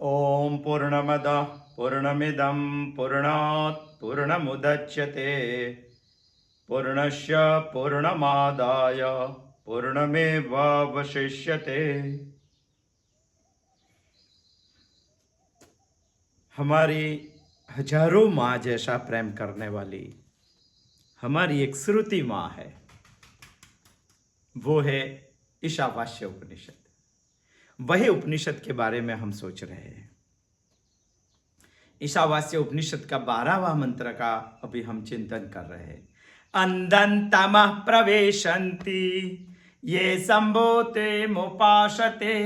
ओम पूर्णमदः पूर्णमिदं पूर्णात् पूर्णमुदच्यते पूर्णस्य पूर्णमादाय पूर्णमेवावशिष्यते। हमारी हजारों माँ जैसा प्रेम करने वाली हमारी एक श्रुति माँ है, वो है ईशावास्य उपनिषद। वही उपनिषद के बारे में हम सोच रहे हैं। ईशावास्य उपनिषद का 12वां मंत्र का अभी हम चिंतन कर रहे हैं। अंदन्तमः प्रवेशन्ति ये संभूते मुपासते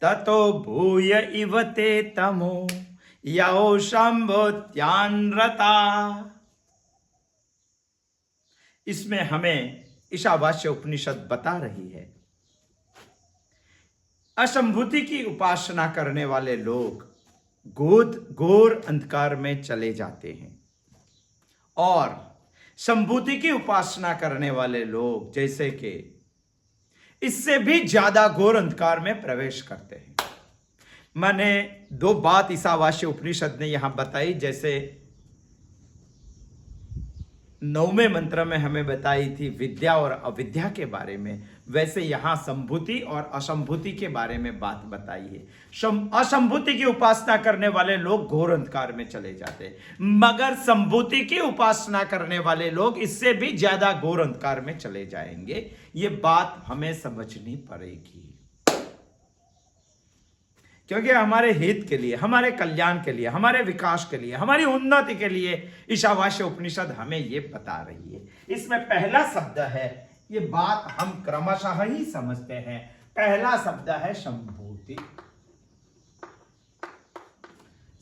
ततो भूय इव ते तमो यौ संभूत्यान्रता। इसमें हमें ईशावास्य उपनिषद बता रही है, असंभूति की उपासना करने वाले लोग घोर अंधकार में चले जाते हैं और संभूति की उपासना करने वाले लोग जैसे कि इससे भी ज्यादा घोर अंधकार में प्रवेश करते हैं। मैंने दो बात ईशावास्य उपनिषद ने यहां बताई, जैसे 9वें मंत्र में हमें बताई थी विद्या और अविद्या के बारे में, वैसे यहां संभूति और असंभूति के बारे में बात बताई है। असंभूति की उपासना करने वाले लोग घोर अंधकार में चले जाते हैं, मगर संभूति की उपासना करने वाले लोग इससे भी ज्यादा घोर अंधकार में चले जाएंगे। ये बात हमें समझनी पड़ेगी, क्योंकि हमारे हित के लिए, हमारे कल्याण के लिए, हमारे विकास के लिए, हमारी उन्नति के लिए ईशावास्य उपनिषद हमें ये बता रही है। इसमें पहला शब्द है, ये बात हम क्रमशः ही समझते हैं। पहला शब्द है संभूति।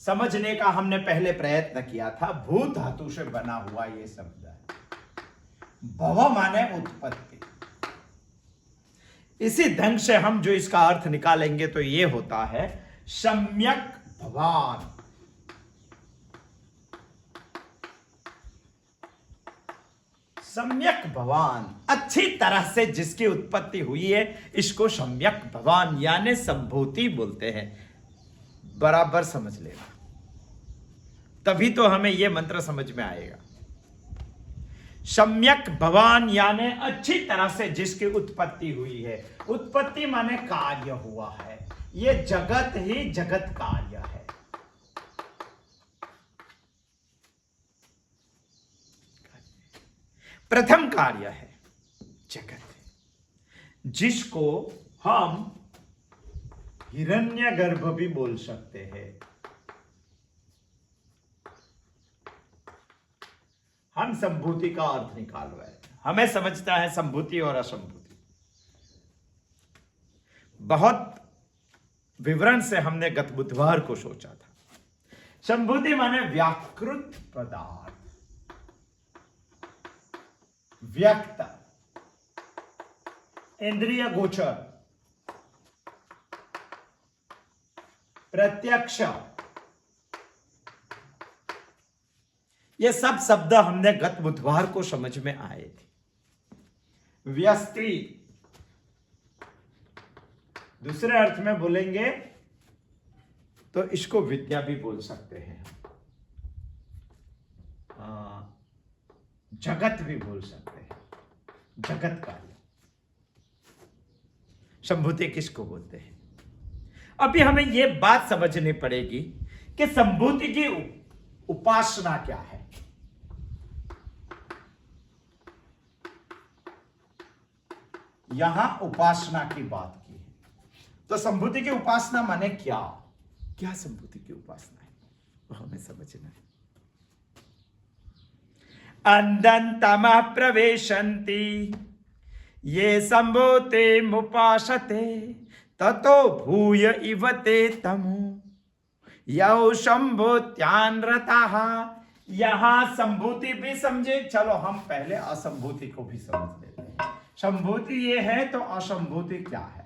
समझने का हमने पहले प्रयत्न किया था। भू धातु से बना हुआ ये शब्द है। भव माने उत्पत्ति। इसी ढंग से हम जो इसका अर्थ निकालेंगे तो ये होता है सम्यक भवान। सम्यक भवान, अच्छी तरह से जिसकी उत्पत्ति हुई है, इसको सम्यक भवान यानी संभूति बोलते हैं। बराबर समझ लेना, तभी तो हमें यह मंत्र समझ में आएगा। सम्यक भवान यानी अच्छी तरह से जिसकी उत्पत्ति हुई है। उत्पत्ति माने कार्य हुआ है। ये जगत ही जगत कार्य है। प्रथम कार्य है जगत, जिसको हम हिरण्यगर्भ भी बोल सकते हैं। हम संभूति का अर्थ निकाल रहे हैं। हमें समझता है संभूति और असंभूति। बहुत विवरण से हमने गत बुधवार को सोचा था। संभूति माने व्याकृत पदार्थ, व्यक्त, इंद्रिय गोचर, प्रत्यक्ष, ये सब शब्द हमने गत बुधवार को समझ में आए थे। व्यस्ति, दूसरे अर्थ में बोलेंगे तो इसको विद्या भी बोल सकते हैं, जगत भी बोल सकते हैं। जगत कार्य संभूति किसको बोलते हैं? अभी हमें यह बात समझनी पड़ेगी कि संभूति की उपासना क्या है। यहां उपासना की बात की है, तो संभूति की उपासना माने क्या? क्या संभूति की उपासना है वो हमें समझना है। अंदन्तमः प्रवेशन्ति ये संभूते मुपासते ततो भूय इव ते तमो यौ संभूत्यान्रताः। यहां संभूति भी समझे, चलो हम पहले असंभूति को भी समझ लेते हैं। संभूति ये है तो असंभूति क्या है?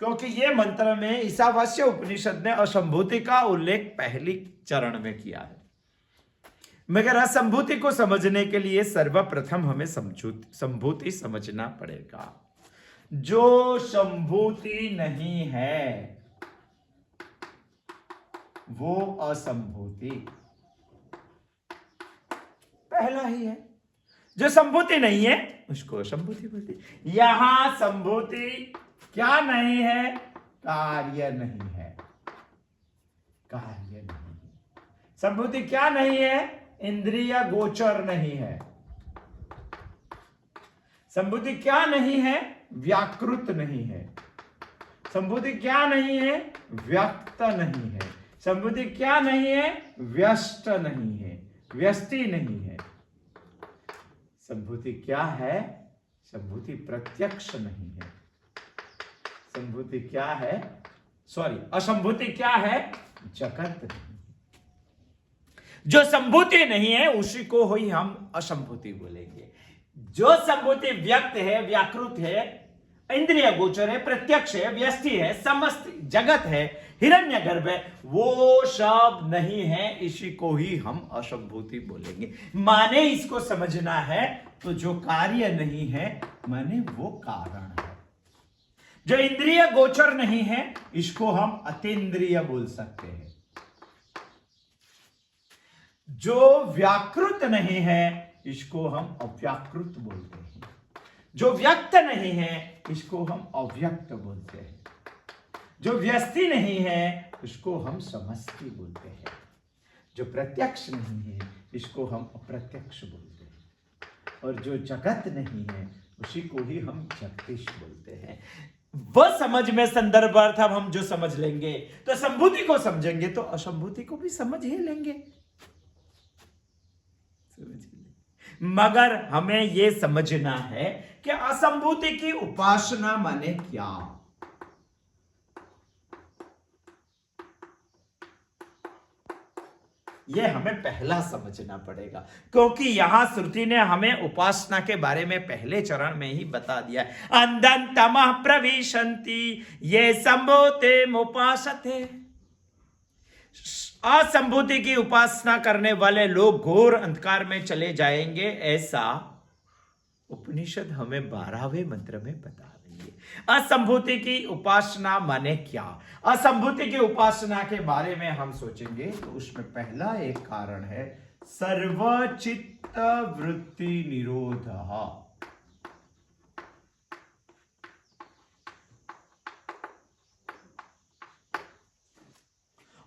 क्योंकि ये मंत्र में ईशावास्य उपनिषद ने असंभूति का उल्लेख पहली चरण में किया है, मगर असंभूति को समझने के लिए सर्वप्रथम हमें संभूति समझना पड़ेगा। जो संभूति नहीं है वो असंभूति। पहला ही है, जो संभूति नहीं है उसको असंभूति बोलते हैं। यहां संभूति क्या नहीं है? कार्य नहीं है। कार्य नहीं है। संभूति क्या नहीं है? इंद्रिय गोचर नहीं है। संभूति क्या नहीं है? व्याकृत नहीं है। संभूति क्या नहीं है? व्यक्त नहीं है। संभूति क्या नहीं है? व्यस्त नहीं है, व्यष्टि नहीं है। संभूति क्या है? संभूति प्रत्यक्ष नहीं है। संभूति क्या है? असंभूति क्या है? जगत नहीं। जो संभूति नहीं है उसी को ही हम असंभूति बोलेंगे। जो संभूति व्यक्त है, व्याकृत है, इंद्रिय गोचर है, प्रत्यक्ष है, व्यष्टि है, समस्त जगत है, हिरण्यगर्भ है, वो सब नहीं है, इसी को ही हम असंभूति बोलेंगे। माने इसको समझना है तो जो कार्य नहीं है माने वो कारण है। जो इंद्रिय गोचर नहीं है इसको हम अतीन्द्रिय बोल सकते हैं। जो व्याकृत नहीं है इसको हम अव्याकृत बोलते हैं। जो व्यक्त नहीं है इसको हम अव्यक्त बोलते हैं। जो व्यष्टि नहीं है उसको हम समष्टि बोलते हैं। जो प्रत्यक्ष नहीं है इसको हम अप्रत्यक्ष बोलते हैं। और जो जगत नहीं है उसी को ही हम जगदीश बोलते हैं। वह समझ में संदर्भ अर्थ हम जो समझ लेंगे तो संभूति को समझेंगे तो असंभूति को भी समझ ही लेंगे। मगर हमें यह समझना है कि असंभूति की उपासना माने क्या। यह हमें पहला समझना पड़ेगा, क्योंकि यहां श्रुति ने हमें उपासना के बारे में पहले चरण में ही बता दिया है। अंधं तमः प्रविशन्ति ये संभूते उपासते। असंभूति की उपासना करने वाले लोग घोर अंधकार में चले जाएंगे, ऐसा उपनिषद हमें 12वें मंत्र में बता रही है। असंभूति की उपासना माने क्या? असंभूति की उपासना के बारे में हम सोचेंगे तो उसमें पहला एक कारण है सर्वचित्त वृत्ति निरोधः।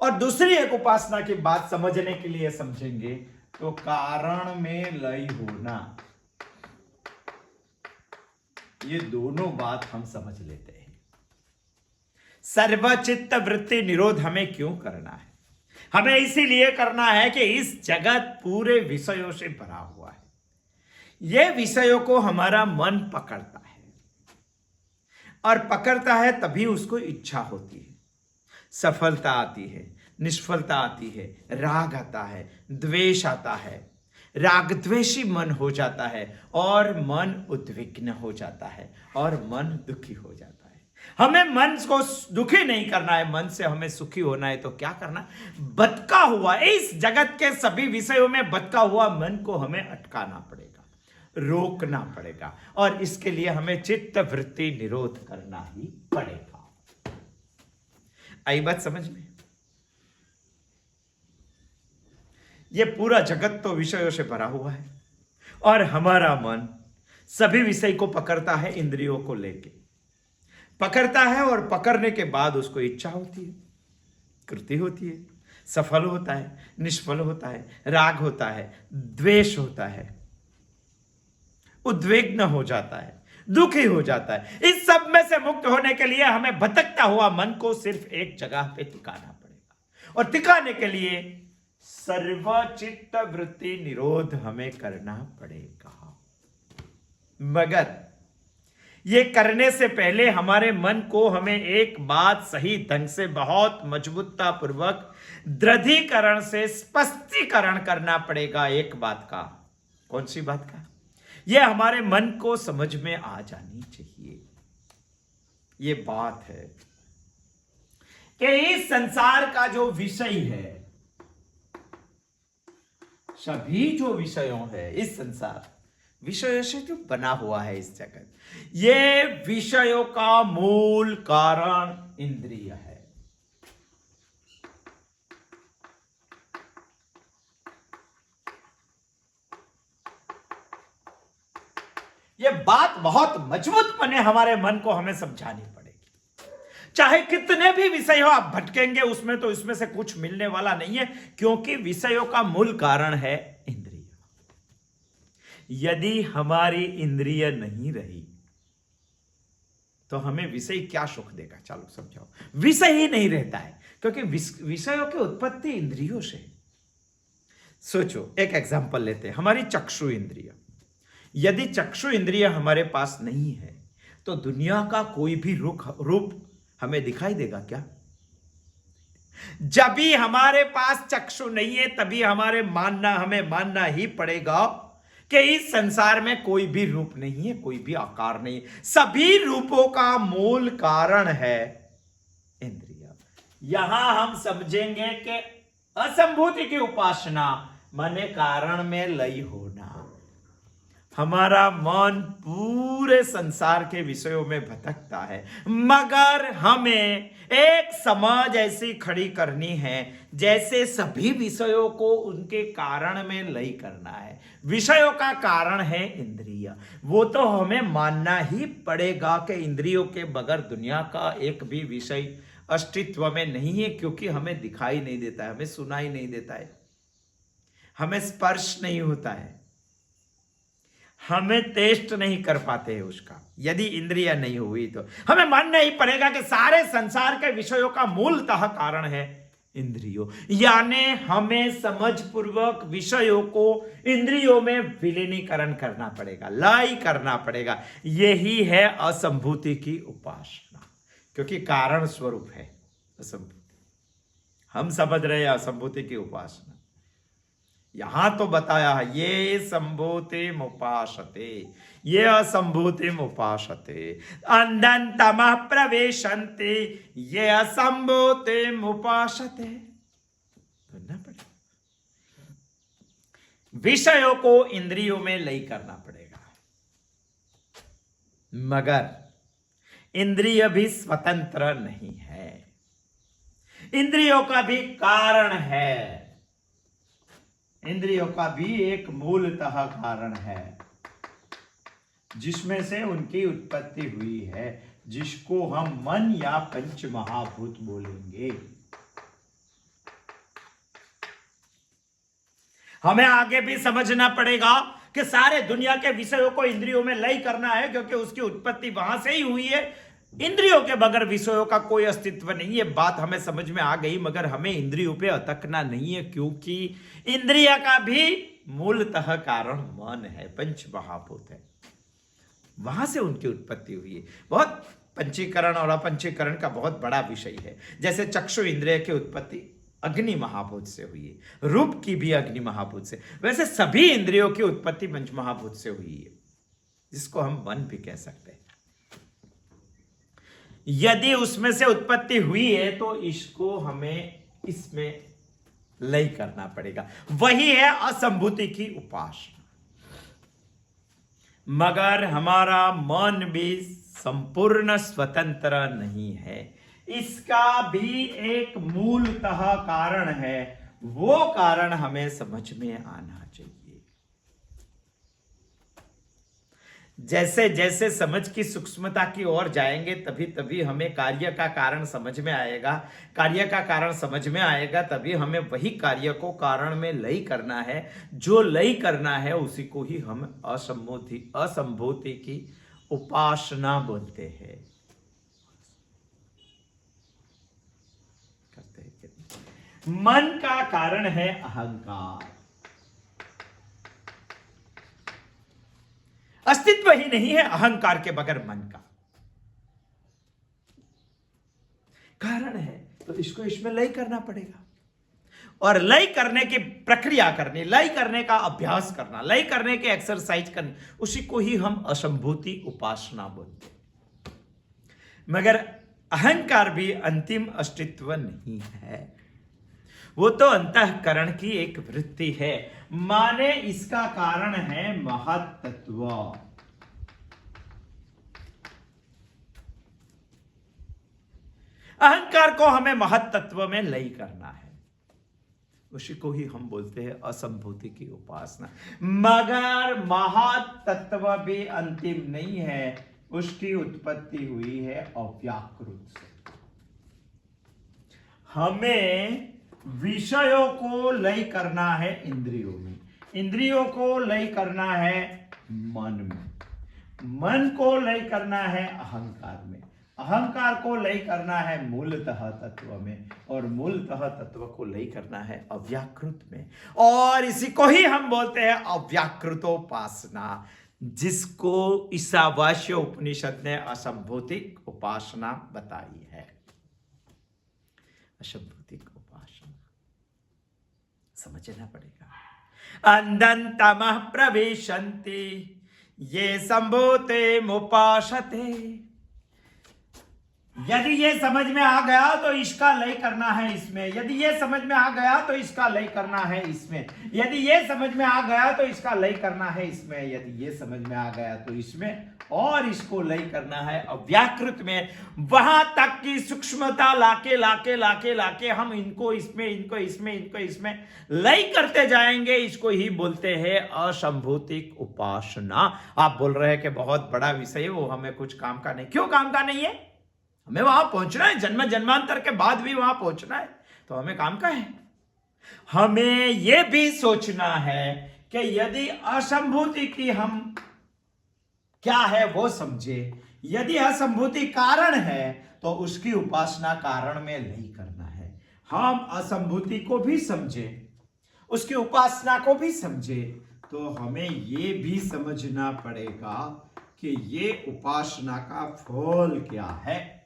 और दूसरी एक उपासना की बात समझने के लिए समझेंगे तो कारण में लय होना। ये दोनों बात हम समझ लेते हैं। सर्वचित्त वृत्ति निरोध हमें क्यों करना है? हमें इसीलिए करना है कि इस जगत पूरे विषयों से भरा हुआ है। ये विषयों को हमारा मन पकड़ता है और पकड़ता है तभी उसको इच्छा होती है, सफलता आती है, निष्फलता आती है, राग आता है, द्वेष आता है, राग द्वेषी मन हो जाता है और मन उद्विग्न हो जाता है और मन दुखी हो जाता है। हमें मन को दुखी नहीं करना है, मन से हमें सुखी होना है। तो क्या करना? बतका हुआ इस जगत के सभी विषयों में बतका हुआ मन को हमें अटकाना पड़ेगा, रोकना पड़ेगा और इसके लिए हमें चित्त वृत्ति निरोध करना ही पड़ेगा। आई बात समझ में? यह पूरा जगत तो विषयों से भरा हुआ है और हमारा मन सभी विषय को पकड़ता है, इंद्रियों को लेके पकड़ता है और पकड़ने के बाद उसको इच्छा होती है, कृति होती है, सफल होता है, निष्फल होता है, राग होता है, द्वेष होता है, उद्विग्न हो जाता है, दुखी हो जाता है। इस सब में से मुक्त होने के लिए हमें भटकता हुआ मन को सिर्फ एक जगह पे टिकाना पड़ेगा और टिकाने के लिए सर्वचित्त वृत्ति निरोध हमें करना पड़ेगा। मगर ये करने से पहले हमारे मन को हमें एक बात सही ढंग से बहुत मजबूतता पूर्वक दृढ़ीकरण से स्पष्टीकरण करना पड़ेगा। एक बात का, कौन सी बात का? यह हमारे मन को समझ में आ जानी चाहिए। ये बात है कि इस संसार का जो विषय है, सभी जो विषयों है इस संसार विषयों से जो बना हुआ है इस जगत, ये विषयों का मूल कारण इंद्रिय है। ये बात बहुत मजबूत बने हमारे मन को हमें समझानी पड़ेगी। चाहे कितने भी विषय हो आप भटकेंगे उसमें, तो इसमें से कुछ मिलने वाला नहीं है, क्योंकि विषयों का मूल कारण है इंद्रिय। यदि हमारी इंद्रिय नहीं रही तो हमें विषय क्या सुख देगा? चलो समझाओ। विषय ही नहीं रहता है, क्योंकि विषयों की उत्पत्ति इंद्रियों से। सोचो, एक एग्जांपल लेते हैं, हमारी चक्षु इंद्रिय। यदि चक्षु इंद्रिय हमारे पास नहीं है तो दुनिया का कोई भी रूप हमें दिखाई देगा क्या? जब भी हमारे पास चक्षु नहीं है तभी हमें मानना ही पड़ेगा कि इस संसार में कोई भी रूप नहीं है, कोई भी आकार नहीं है। सभी रूपों का मूल कारण है इंद्रिय। यहां हम समझेंगे कि असंभूति की उपासना माने कारण में लय होना। हमारा मन पूरे संसार के विषयों में भटकता है, मगर हमें एक समझ ऐसी खड़ी करनी है जैसे सभी विषयों को उनके कारण में लय करना है। विषयों का कारण है इंद्रिय, वो तो हमें मानना ही पड़ेगा कि इंद्रियों के बगैर दुनिया का एक भी विषय अस्तित्व में नहीं है, क्योंकि हमें दिखाई नहीं देता है, हमें सुनाई नहीं देता है, हमें स्पर्श नहीं होता है, हमें टेस्ट नहीं कर पाते हैं उसका। यदि इंद्रिय नहीं हुई तो हमें मानना ही पड़ेगा कि सारे संसार के विषयों का मूलतः कारण है इंद्रियों। यानी हमें समझपूर्वक विषयों को इंद्रियों में विलीनीकरण करना पड़ेगा, लय करना पड़ेगा। यही है असंभूति की उपासना, क्योंकि कारण स्वरूप है असंभूति। हम समझ रहे हैं असंभूति की उपासना। यहां तो बताया है ये संभूतिम उपासते, ये असंभूतिम उपासते, अंधन्तमः प्रवेशन्ति ये असंभूतिम उपासते। सुनना पड़ेगा, विषयों को इंद्रियों में लय करना पड़ेगा, मगर इंद्रिय भी स्वतंत्र नहीं है, इंद्रियों का भी कारण है, इंद्रियों का भी एक मूलतः कारण है जिसमें से उनकी उत्पत्ति हुई है, जिसको हम मन या पंच महाभूत बोलेंगे। हमें आगे भी समझना पड़ेगा कि सारे दुनिया के विषयों को इंद्रियों में लय करना है, क्योंकि उसकी उत्पत्ति वहां से ही हुई है। इंद्रियों के बगैर विषयों का कोई अस्तित्व नहीं है। बात हमें समझ में आ गई, मगर हमें इंद्रियों पे अटकना नहीं है, क्योंकि इंद्रिया का भी मूलतः कारण मन है, पंच महाभूत है, वहां से उनकी उत्पत्ति हुई है। बहुत पंचीकरण और अपंचीकरण का बहुत बड़ा विषय है। जैसे चक्षु इंद्रिय की उत्पत्ति अग्नि महाभूत से हुई है, रूप की भी अग्नि महाभूत से, वैसे सभी इंद्रियों की उत्पत्ति पंच महाभूत से हुई है, जिसको हम मन भी कह सकते हैं। यदि उसमें से उत्पत्ति हुई है तो इसको हमें इसमें लय करना पड़ेगा, वही है असंभूति की उपासना। मगर हमारा मन भी संपूर्ण स्वतंत्र नहीं है, इसका भी एक मूलतः कारण है। वो कारण हमें समझ में आना चाहिए। जैसे जैसे समझ की सूक्ष्मता की ओर जाएंगे तभी तभी हमें कार्य का कारण समझ में आएगा। कार्य का कारण समझ में आएगा तभी हमें वही कार्य को कारण में लय करना है। जो लय करना है उसी को ही हम असंभूति की उपासना बोलते हैं। मन का कारण है अहंकार, अस्तित्व ही नहीं है अहंकार के बगैर मन का। कारण है तो इसको इसमें लय करना पड़ेगा, और लय करने की प्रक्रिया करनी, लय करने का अभ्यास करना, लय करने के एक्सरसाइज करनी, उसी को ही हम असंभूति उपासना बोलते। मगर अहंकार भी अंतिम अस्तित्व नहीं है, वो तो अंतःकरण की एक वृत्ति है, माने इसका कारण है महत्त्व। अहंकार को हमें महत्त्व में लय करना है, उसी को ही हम बोलते हैं असंभूति की उपासना। मगर महत्त्व भी अंतिम नहीं है, उसकी उत्पत्ति हुई है अव्याकृत से। हमें विषयों को लय करना है इंद्रियों में, इंद्रियों को लय करना है मन में, मन को लय करना है अहंकार में, अहंकार को लय करना है मूलतः तत्व में, और मूलतः तत्व को लय करना है अव्याकृत में। और इसी को ही हम बोलते हैं अव्याकृतोपासना, जिसको ईशावास्य उपनिषद ने असंभूतिक उपासना बताई है। असंभूतिक उपासना समझना पड़ेगा। अंधन्तमः प्रविशन्ति ये संभूते मुपासते। यदि ये समझ में आ गया तो इसका लय करना है इसमें, यदि ये समझ में आ गया तो इसका लय करना है इसमें, यदि ये समझ में आ गया तो इसका लय करना है इसमें, यदि ये समझ में आ गया तो इसमें, और इसको लय करना है अव्याकृत में। वहां तक की सूक्ष्मता लाके लाके लाके लाके हम इनको इसमें, इनको इसमें, इनको इसमें लय करते जाएंगे। इसको ही बोलते हैं असंभूतिक उपासना। आप बोल रहे हैं कि बहुत बड़ा विषय है, वो हमें कुछ काम का नहीं। क्यों काम का नहीं है? हमें वहां पहुंचना है, जन्म जन्मांतर के बाद भी वहां पहुंचना है, तो हमें काम का है। हमें यह भी सोचना है कि यदि असंभूति की हम क्या है वो समझे, यदि असंभूति कारण है तो उसकी उपासना कारण में लय करना है। हम असंभूति को भी समझे, उसकी उपासना को भी समझे, तो हमें ये भी समझना पड़ेगा कि ये उपासना का फल क्या है।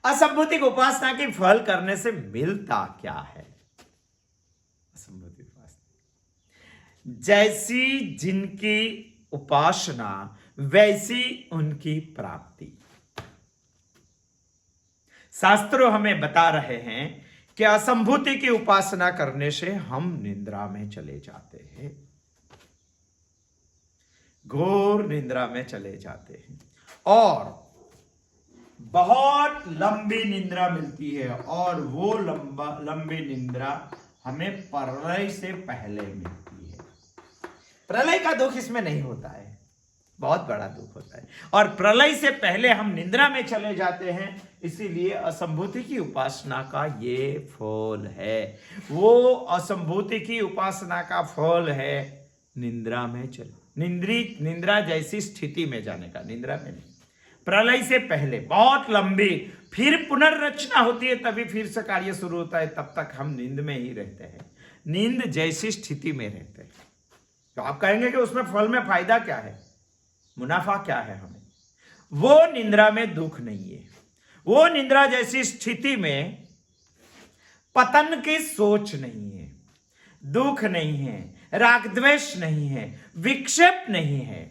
असंभूतिक उपासना की फल करने से मिलता क्या है? असंभूतिक उपासना जैसी जिनकी उपासना वैसी उनकी प्राप्ति। शास्त्रों हमें बता रहे हैं कि असंभूति की उपासना करने से हम निद्रा में चले जाते हैं, घोर निद्रा में चले जाते हैं, और बहुत लंबी निद्रा मिलती है, और वो लंबी निद्रा हमें प्रलय से पहले मिलती है। प्रलय का दुख इसमें नहीं होता है, बहुत बड़ा दुख होता है, और प्रलय से पहले हम निद्रा में चले जाते हैं। इसीलिए असंभूति की उपासना का ये फल है। वो असंभूति की उपासना का फल है निद्रा में निद्रा जैसी स्थिति में जाने का, निद्रा में नहीं, प्रलय से पहले बहुत लंबी, फिर पुनर्रचना होती है, तभी फिर से कार्य शुरू होता है, तब तक हम नींद में ही रहते हैं, नींद जैसी स्थिति में रहते हैं। तो आप कहेंगे कि उसमें फल में फायदा क्या है, मुनाफा क्या है हमें? वो निद्रा में दुख नहीं है, वो निद्रा जैसी स्थिति में पतन की सोच नहीं है, दुख नहीं है, राग द्वेष नहीं है, विक्षेप नहीं है,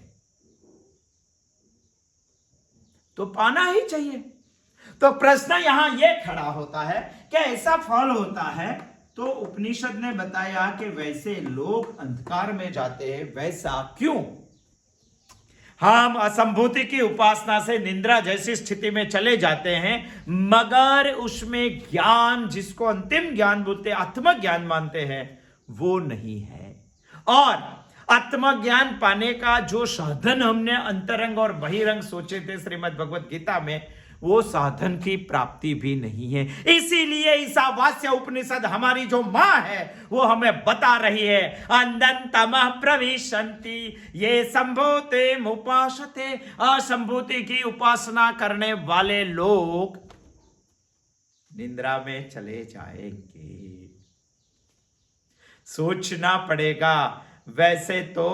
तो पाना ही चाहिए। तो प्रश्न यहां यह खड़ा होता है कि ऐसा फल होता है, तो उपनिषद ने बताया कि वैसे लोग अंधकार में जाते हैं, वैसा क्यों? हम असंभूति की उपासना से निद्रा जैसी स्थिति में चले जाते हैं, मगर उसमें ज्ञान, जिसको अंतिम ज्ञान बोलते हैं, आत्मज्ञान मानते हैं, वो नहीं है। और आत्मज्ञान पाने का जो साधन हमने अंतरंग और बहिरंग सोचे थे श्रीमद् भगवत गीता में, वो साधन की प्राप्ति भी नहीं है। इसीलिए ईशावास्य उपनिषद हमारी जो मां है वो हमें बता रही है, अंधन्तमः प्रविशन्ति ये संभूते मुपासते। असंभूति की उपासना करने वाले लोग निद्रा में चले जाएंगे। सोचना पड़ेगा। वैसे तो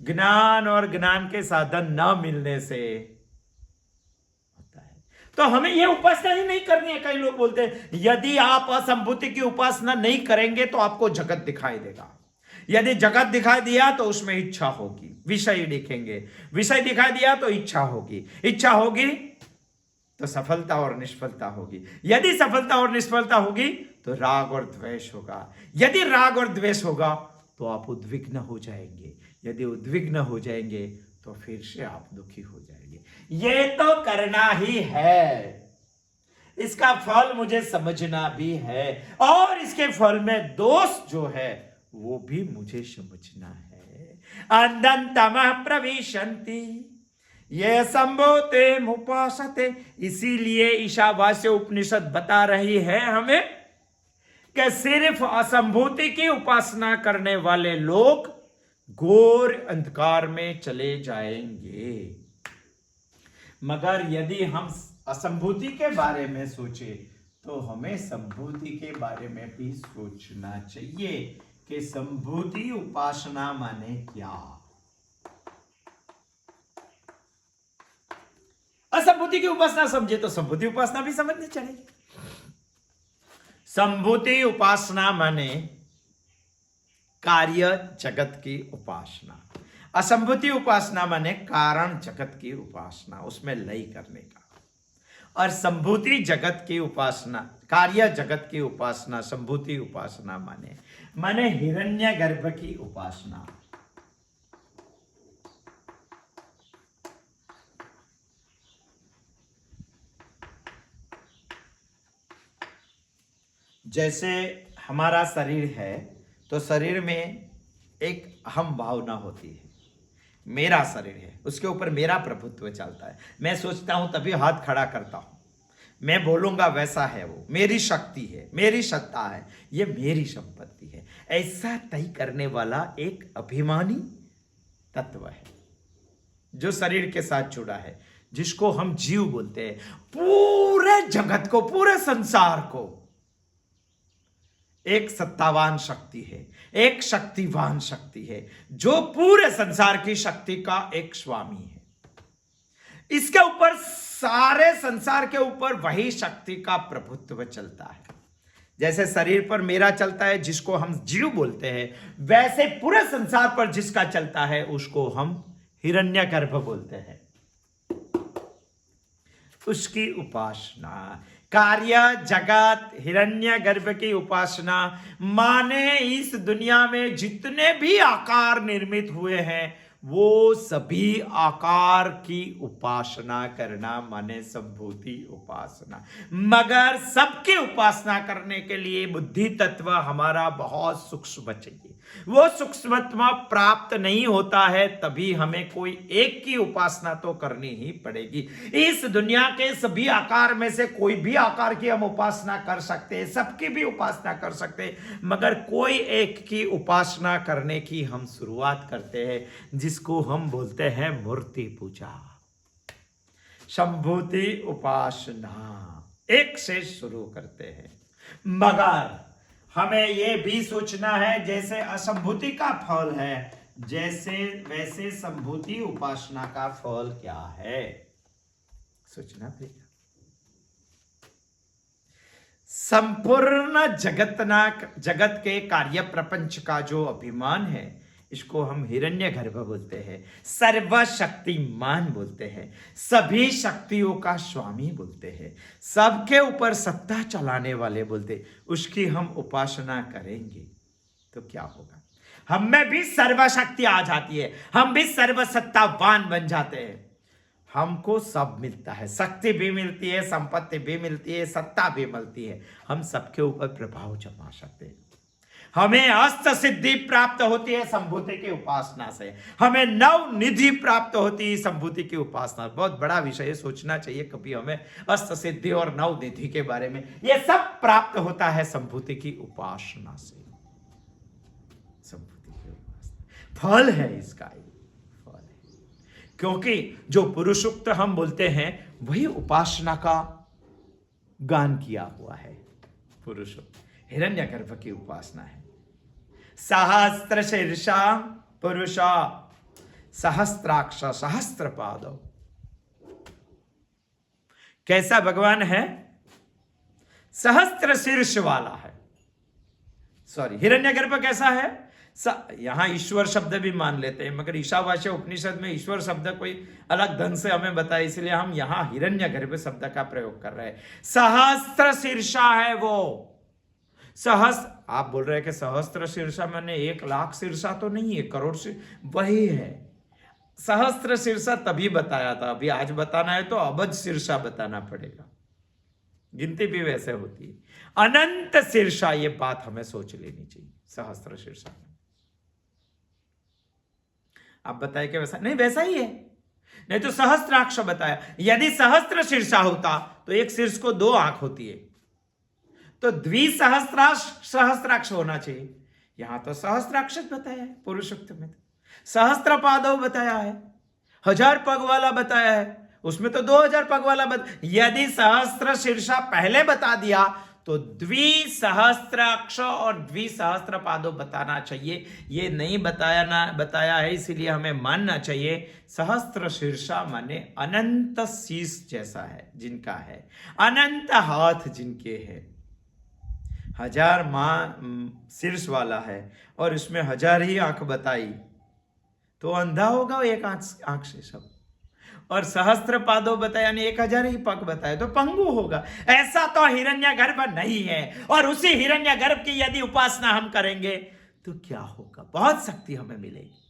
ज्ञान और ज्ञान के साधन न मिलने से होता है, तो हमें यह उपासना ही नहीं करनी है। कई लोग बोलते हैं यदि आप असंभूति की उपासना नहीं करेंगे तो आपको जगत दिखाई देगा, यदि जगत दिखाई दिया तो उसमें इच्छा होगी, विषय दिखेंगे, विषय दिखाई दिया तो इच्छा होगी, इच्छा होगी तो सफलता और निष्फलता होगी, यदि सफलता और निष्फलता होगी तो राग और द्वेष होगा। यदि राग और द्वेष होगा तो आप उद्विग्न हो जाएंगे। यदि उद्विग्न हो जाएंगे तो फिर से आप दुखी हो जाएंगे। ये तो करना ही है, इसका फल मुझे समझना भी है, और इसके फल में दोष जो है वो भी मुझे समझना है। अंधन्तमः प्रविशन्ति ये संभूते मुपासते। इसीलिए ईशावास्य उपनिषद बता रही है हमें कि सिर्फ असंभूति की उपासना करने वाले लोग घोर अंधकार में चले जाएंगे। मगर यदि हम असंभूति के बारे में सोचे तो हमें संभूति के बारे में भी सोचना चाहिए कि संभूति उपासना माने क्या। असंभूति की उपासना समझे तो संभूति उपासना भी समझनी चाहिए। संभूति उपासना माने कार्य जगत की उपासना, असंभूति उपासना माने कारण जगत की उपासना, उसमें लय करने का। और संभूति जगत की उपासना, कार्य जगत की उपासना, संभूति उपासना माने हिरण्यगर्भ की उपासना। जैसे हमारा शरीर है तो शरीर में एक अहम भावना होती है, मेरा शरीर है, उसके ऊपर मेरा प्रभुत्व चलता है। मैं सोचता हूं तभी हाथ खड़ा करता हूं, मैं बोलूंगा वैसा है, वो मेरी शक्ति है, मेरी सत्ता है, ये मेरी संपत्ति है। ऐसा तय करने वाला एक अभिमानी तत्व है जो शरीर के साथ जुड़ा है, जिसको हम जीव बोलते हैं। पूरे जगत को, पूरे संसार को एक सत्तावान शक्ति है, एक शक्तिवान शक्ति है, जो पूरे संसार की शक्ति का एक स्वामी है। इसके ऊपर, सारे संसार के ऊपर वही शक्ति का प्रभुत्व चलता है। जैसे शरीर पर मेरा चलता है जिसको हम जीव बोलते हैं, वैसे पूरे संसार पर जिसका चलता है उसको हम हिरण्यगर्भ बोलते हैं। उसकी उपासना, कार्य जगत हिरण्यगर्भ की उपासना माने इस दुनिया में जितने भी आकार निर्मित हुए हैं वो सभी आकार की उपासना करना माने संभूति उपासना। मगर सबकी उपासना करने के लिए बुद्धि तत्व हमारा बहुत सूक्ष्म चाहिए। वो सूक्ष्मत्व प्राप्त नहीं होता है तभी हमें कोई एक की उपासना तो करनी ही पड़ेगी। इस दुनिया के सभी आकार में से कोई भी आकार की हम उपासना कर सकते हैं, सबकी भी उपासना कर सकते हैं, मगर कोई एक की उपासना करने की हम शुरुआत करते हैं जिसको हम बोलते हैं मूर्ति पूजा, संभूति उपासना। एक से शुरू करते हैं। मगर हमें यह भी सोचना है जैसे असंभूति का फल है जैसे वैसे संभूति उपासना का फल क्या है, सोचना पड़ेगा। संपूर्ण जगत के कार्य प्रपंच का जो अभिमान है इसको हम हिरण्यगर्भ बोलते हैं, सर्वशक्तिमान बोलते हैं, सभी शक्तियों का स्वामी बोलते हैं, सबके ऊपर सत्ता चलाने वाले बोलते। उसकी हम उपासना करेंगे तो क्या होगा, हम में भी सर्वशक्ति आ जाती है, हम भी सर्वसत्तावान बन जाते हैं। हमको सब मिलता है, शक्ति भी मिलती है, संपत्ति भी मिलती है, सत्ता भी मिलती है, हम सबके ऊपर प्रभाव जमा सकते हैं। हमें अष्ट सिद्धि प्राप्त होती है संभूति की उपासना से, हमें नव निधि प्राप्त होती है संभूति की उपासना। बहुत बड़ा विषय है, सोचना चाहिए कभी हमें अष्ट सिद्धि और नव निधि के बारे में। यह सब प्राप्त होता है संभूति की उपासना से। संभूति की उपासना फल है, इसका फल है, क्योंकि जो पुरुषोक्त हम बोलते हैं वही उपासना का गान किया हुआ है। पुरुषोक्त हिरण्यगर्भ की उपासना है। सहस्त्र शीर्षा पुरुषा सहस्त्राक्ष सहस्त्र पादो। कैसा भगवान है, सहस्त्र शीर्ष वाला है। सॉरी, हिरण्यगर्भ कैसा है, यहां ईश्वर शब्द भी मान लेते हैं, मगर ईशावास्य उपनिषद में ईश्वर शब्द कोई अलग ढंग से हमें बताया, इसलिए हम यहां हिरण्यगर्भ शब्द का प्रयोग कर रहे हैं। सहस्त्र शीर्षा है वो, सहस्त्र, आप बोल रहे हैं कि सहस्त्र शीर्षा मैंने 1,00,000 शीर्षा तो नहीं है, करोड़ से वही है। सहस्त्र शीर्षा तभी बताया था, अभी आज बताना है तो अबज शीर्षा बताना पड़ेगा, गिनती भी वैसे होती है। अनंत शीर्षा, ये बात हमें सोच लेनी चाहिए। सहस्त्र शीर्षा आप बताए कि वैसा नहीं, वैसा ही है, नहीं तो सहस्त्राक्ष बताया। यदि सहस्त्र शीर्षा होता तो एक शीर्ष को 2 आंख होती है, तो सहस्त्राक्ष होना चाहिए। यहां तो सहस्त्राक्ष बताया है, पुरुषोक्त में सहस्त्र पादव बताया है, 1000 पग वाला बताया है, उसमें तो 2000 पग वाला यदि सहस्त्र शीर्षा पहले बता दिया तो द्विसहस्त्राक्ष और द्विसहस्त्र पादों बताना चाहिए। ये नहीं बताया है, इसीलिए हमें मानना चाहिए सहस्त्र शीर्षा माने अनंत शीश जैसा है जिनका है, अनंत हाथ जिनके है, 1000 शीर्ष वाला है और इसमें 1000 ही आंख बताई तो अंधा होगा एक आंख से सब, और सहस्त्र पादों बताया यानी 1000 ही पग बताए तो पंगु होगा। ऐसा तो हिरण्यगर्भ नहीं है, और उसी हिरण्यगर्भ की यदि उपासना हम करेंगे तो क्या होगा, बहुत शक्ति हमें मिलेगी,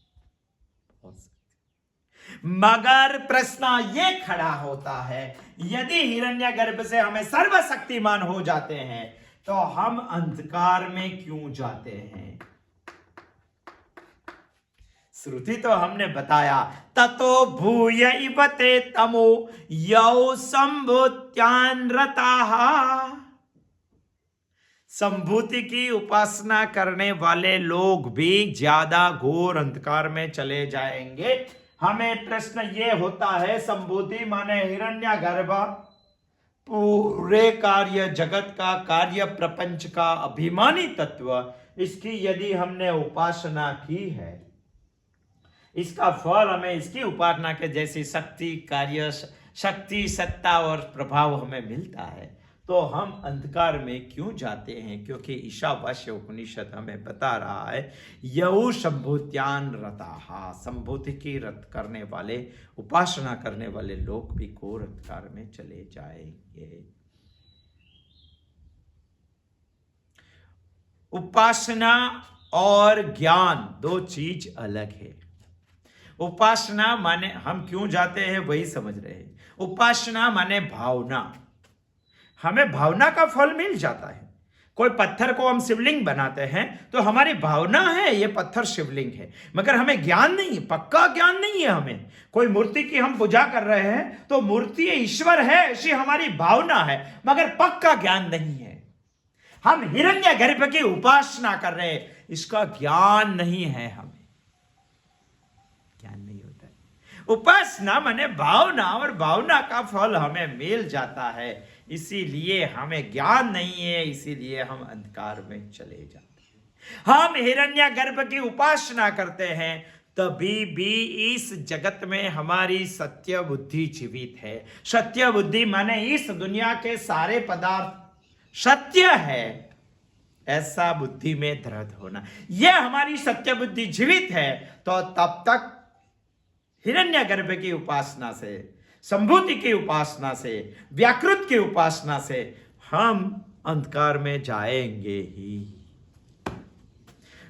बहुत शक्ति। मगर प्रश्न ये खड़ा होता है, यदि हिरण्यगर्भ से हमें सर्वशक्तिमान हो जाते हैं तो हम अंधकार में क्यों जाते हैं? श्रुति तो हमने बताया, ततो भूय इवते तमो यौ संभूत्यान रताः। संभूति की उपासना करने वाले लोग भी ज्यादा घोर अंधकार में चले जाएंगे। हमें प्रश्न ये होता है, संभूति माने हिरण्यगर्भ, पूरे कार्य जगत का, कार्य प्रपंच का अभिमानी तत्व, इसकी यदि हमने उपासना की है, इसका फल हमें इसकी उपासना के जैसी शक्ति, कार्य शक्ति, सत्ता और प्रभाव हमें मिलता है, तो हम अंधकार में क्यों जाते हैं? क्योंकि ईशावास्य उपनिषद हमें बता रहा है, यौ संभूत्यान रताः, संभूति की रत करने वाले, उपासना करने वाले लोग भी घोर अंधकार में चले जाएंगे। उपासना और ज्ञान 2 चीज अलग है। उपासना माने हम क्यों जाते हैं वही समझ रहे हैं। उपासना माने भावना, हमें भावना का फल मिल जाता है। कोई पत्थर को हम शिवलिंग बनाते हैं तो हमारी भावना है ये पत्थर शिवलिंग है, मगर हमें ज्ञान नहीं, पक्का ज्ञान नहीं है हमें। कोई मूर्ति की हम पूजा कर रहे हैं तो मूर्ति ईश्वर है ऐसी हमारी भावना है, मगर पक्का ज्ञान नहीं है। हम हिरण्यगर्भ की उपासना कर रहे हैं, इसका ज्ञान नहीं है, हमें ज्ञान नहीं होता है। उपासना माने भावना, और भावना का फल हमें मिल जाता है, इसीलिए हमें ज्ञान नहीं है, इसीलिए हम अंधकार में चले जाते हैं। हम हिरण्यगर्भ की उपासना करते हैं तभी भी इस जगत में हमारी सत्य बुद्धि जीवित है। सत्य बुद्धि माने इस दुनिया के सारे पदार्थ सत्य है ऐसा बुद्धि में दृढ़ होना। यह हमारी सत्य बुद्धि जीवित है तो तब तक हिरण्यगर्भ की उपासना से, संभूति की उपासना से, व्याकृत की उपासना से हम अंधकार में जाएंगे ही।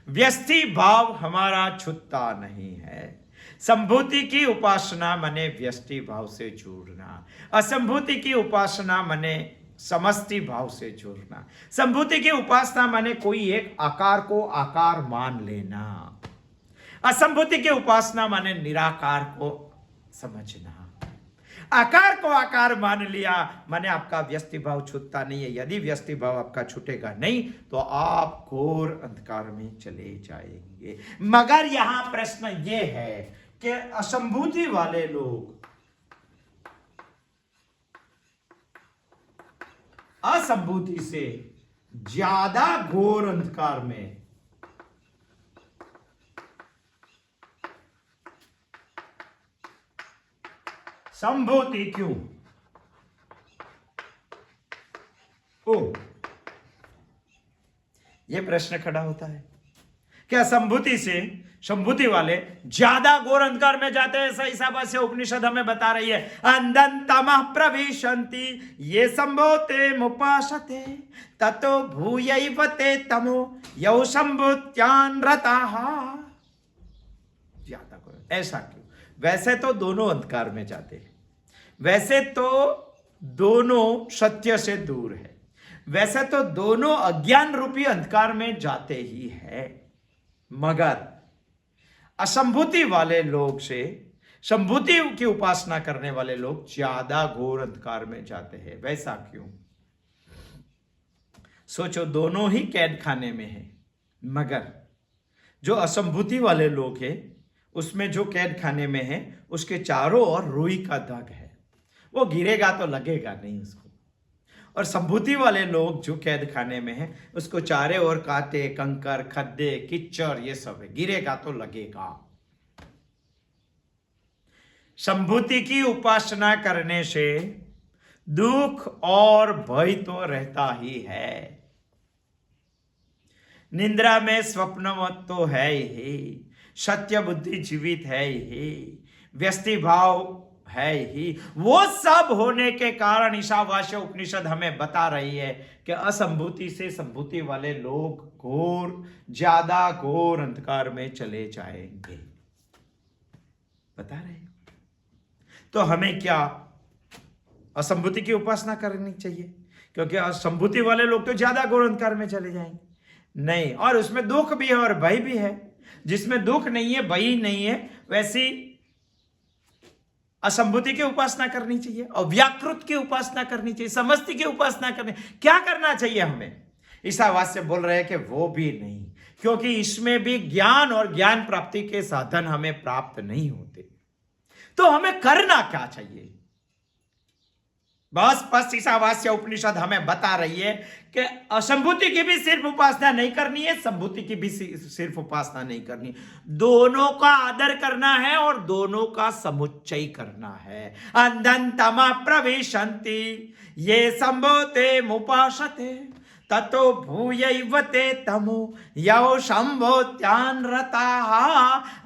व्यष्टि भाव हमारा छूटता नहीं है। संभूति की उपासना माने व्यष्टि भाव से जुड़ना, असंभूति की उपासना माने समष्टि भाव से जुड़ना। संभूति की उपासना माने कोई एक आकार को आकार मान लेना, असंभूति की उपासना माने निराकार को समझना। आकार को आकार मान लिया माने आपका व्यष्टि भाव छूटता नहीं है। यदि व्यष्टि भाव आपका छूटेगा नहीं तो आप घोर अंधकार में चले जाएंगे। मगर यहां प्रश्न ये है कि असंभूति वाले लोग असंभूति से ज्यादा घोर अंधकार में संभूति क्यों? ओ, यह प्रश्न खड़ा होता है। कि असंभूति से संभूति वाले ज्यादा घोर अंधकार में जाते हैं। ऐसा ईसावास्य उपनिषद हमें बता रही है। अंधन्तमः प्रविशन्ति ये संभूते मुपासते ततो भूयैव ते तमो यौ संभूत्यान् रताः। ज्यादा घोर, ऐसा क्यों? वैसे तो दोनों अंधकार में जाते हैं, वैसे तो दोनों सत्य से दूर है, वैसे तो दोनों अज्ञान रूपी अंधकार में जाते ही है, मगर असंभूति वाले लोग से संभूति की उपासना करने वाले लोग ज्यादा घोर अंधकार में जाते हैं। वैसा क्यों? सोचो, दोनों ही कैद खाने में है, मगर जो असंभूति वाले लोग हैं उसमें जो कैद खाने में है उसके चारों ओर रुई का दाग है, वो गिरेगा तो लगेगा नहीं उसको। और संभूति वाले लोग जो कैद खाने में है उसको चारों ओर कांटे, कंकर, खड्डे, कीचड़ ये सब है, गिरेगा तो लगेगा। संभूति की उपासना करने से दुख और भय तो रहता ही है। निंद्रा में स्वप्नवत तो है ही, सत्य बुद्धि जीवित है ही, व्यष्टि भाव है ही। वो सब होने के कारण ईशावास्य उपनिषद हमें बता रही है कि असंभूति से संभूति वाले लोग ज्यादा घोर अंधकार में चले जाएंगे, बता रहे हैं। तो हमें क्या असंभूति की उपासना करनी चाहिए? क्योंकि असंभूति वाले लोग तो ज्यादा घोर अंधकार में चले जाएंगे। नहीं, और उसमें दुख भी है और भय भी है। जिसमें दुख नहीं है, भय नहीं है, वैसी असंभूति की उपासना करनी चाहिए और व्याकृत की उपासना करनी चाहिए, समष्टि की उपासना करनी। क्या करना चाहिए हमें? ईशावास्य बोल रहे हैं कि वो भी नहीं, क्योंकि इसमें भी ज्ञान और ज्ञान प्राप्ति के साधन हमें प्राप्त नहीं होते। तो हमें करना क्या चाहिए? बस ईशावास्य उपनिषद हमें बता रही है कि असंभूति की भी सिर्फ उपासना नहीं करनी है, संभूति की भी सिर्फ उपासना नहीं करनी, दोनों का आदर करना है और दोनों का समुच्चय करना है। अंधन्तमः प्रविशन्ति ये संभूते मुपासते ततो भूयैव ते तमो यौ संभूत्यान् रताः।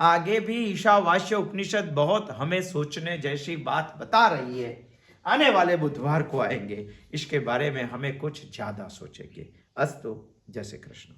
आगे भी ईशावास्य उपनिषद बहुत हमें सोचने जैसी बात बता रही है। आने वाले बुधवार को आएंगे, इसके बारे में हमें कुछ ज्यादा सोचेंगे। अस्तु, जय श्री कृष्ण।